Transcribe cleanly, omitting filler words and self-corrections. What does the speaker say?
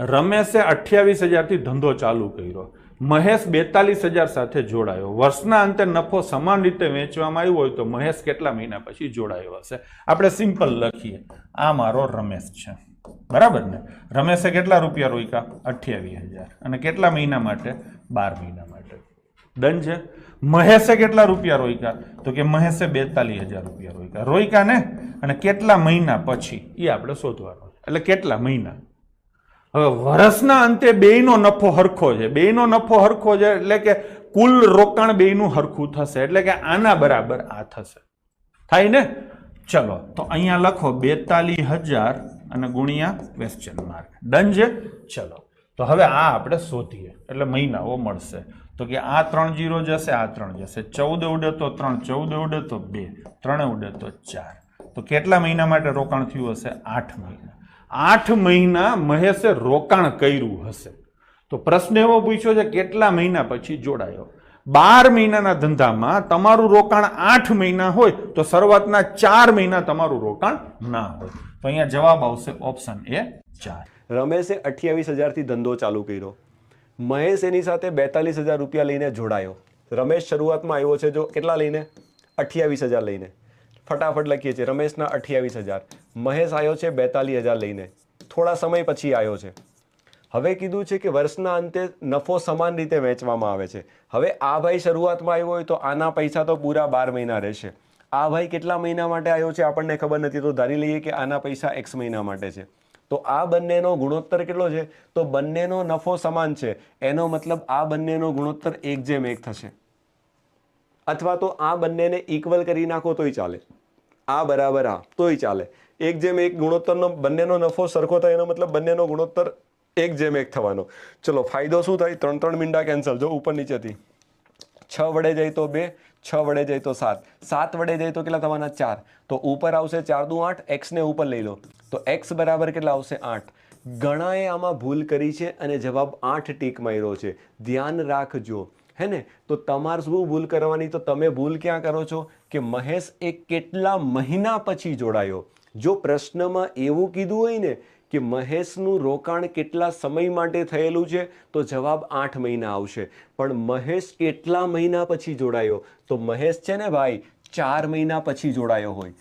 રમેશે 28,000 થી ધંધો ચાલુ કર્યો, મહેશ 42,000 સાથે જોડાયો, વર્ષના અંતે નફો સમાન રીતે વેચવામાં આવ્યો હોય તો મહેશ કેટલા મહિના પછી જોડાયો હશે? આપણે સિમ્પલ લખીએ, આ મારો રમેશ છે, બરાબર ને? રમેશે કેટલા રૂપિયા રોક્યા? 28,000, અને કેટલા મહિના માટે? 12 મહિના માટે. ડન છે. મહેશે કેટલા રૂપિયા રોક્યા? તો કે મહેશે 42,000 રૂપિયા રોક્યા ને, અને કેટલા મહિના પછી એ આપણે શોધવાનું. એટલે કેટલા મહિના? હવે વર્ષના અંતે બેયનો નફો હરખો છે, બેયનો નફો હરખો છે એટલે કે કુલ રોકાણ બેયનું હરખું થશે, એટલે કે આના બરાબર આ થશે. થાય ને? ચલો તો અહીંયા લખો 42,000 અને ગુણ્યા ક્વેશ્ચન માર્ક. ડન છે. ચલો તો હવે આ આપણે શોધીએ એટલે મહિનાઓ મળશે. તો કે આ 3 0 જશે, આ 3 જશે, 14 ઉડે તો 3, 14 ઉડે તો 2, 3 ઉડે તો 4. તો કેટલા મહિના માટે રોકાણ થયું હશે? 8 મહિના. 8 મહિના મહેશે રોકાણ કર્યું હશે. તો પ્રશ્ન એવો પૂછ્યો છે કેટલા મહિના પછી જોડાયો? 12 મહિનાના ધંધામાં તમારું રોકાણ 8 મહિના હોય તો શરૂઆતના 4 મહિના તમારું રોકાણ ના હોય. તો અહીંયા જવાબ આવશે ઓપ્શન એ 4. રમેશે 28,000 થી ધંધો ચાલુ કર્યો, મહેશ એની સાથે 42,000 રૂપિયા લઈને જોડાયો. રમેશ શરૂઆતમાં આવ્યો છે જો કેટલા લઈને? 28,000 લઈને. ફટાફટ લખીએ છીએ, રમેશના 28,000, મહેશ આવ્યો છે 42,000 લઈને, થોડા સમય પછી આવ્યો છે. હવે કીધું છે કે વર્ષના અંતે નફો સમાન રીતે વેચવામાં આવે છે. હવે આ ભાઈ શરૂઆતમાં આવ્યો હોય તો આના પૈસા તો પૂરા 12 મહિના રહેશે. આ ભાઈ કેટલા મહિના માટે આવ્યો છે આપણને ખબર નથી, તો ધારી લઈએ કે આના પૈસા x મહિના માટે છે. તો આ બંનેનો ગુણોત્તર કેટલો છે? તો બંનેનો નફો સમાન છે, એનો મતલબ આ બંનેનો ગુણોત્તર 1:1 થશે. અથવા તો આ બંનેને ઇક્વલ કરી નાખો તોય ચાલે, આ બરાબર આ તોય ચાલે. 1:1 ગુણોત્તરનો બંનેનો નફો સરખો થાય એનો મતલબ બંનેનો ગુણોત્તર 1:1 થવાનો. ચલો ફાયદો શું થાય? 3 મીંડા કેન્સલ. જો ઉપર નીચેથી 6 વડે જાય તો 2, 6 વડે જાય તો 7, 7 વડે જાય તો કેટલા થવાના? 4. તો ઉપર આવશે 4 દુ 8, x ને ઉપર લઈ લો તો x બરાબર કેટલા આવશે? 8. ઘણાએ આમાં ભૂલ કરી છે અને જવાબ 8 ટીક માર્યો છે. ધ્યાન રાખજો, હે ને? તો તમારે શું ભૂલ કરવાની? તો તમે ભૂલ ક્યાં કરો છો કે મહેશ એ કેટલા મહિના પછી જોડાયો. જો પ્રશ્નમાં એવું કીધું હોય ને કે મહેશનું રોકાણ કેટલા સમય માટે થયેલું છે તો જવાબ 8 મહિના આવશે. પણ મહેશ કેટલા મહિના પછી જોડાયો? તો મહેશ છે ને ભાઈ 4 મહિના પછી જોડાયો હોય.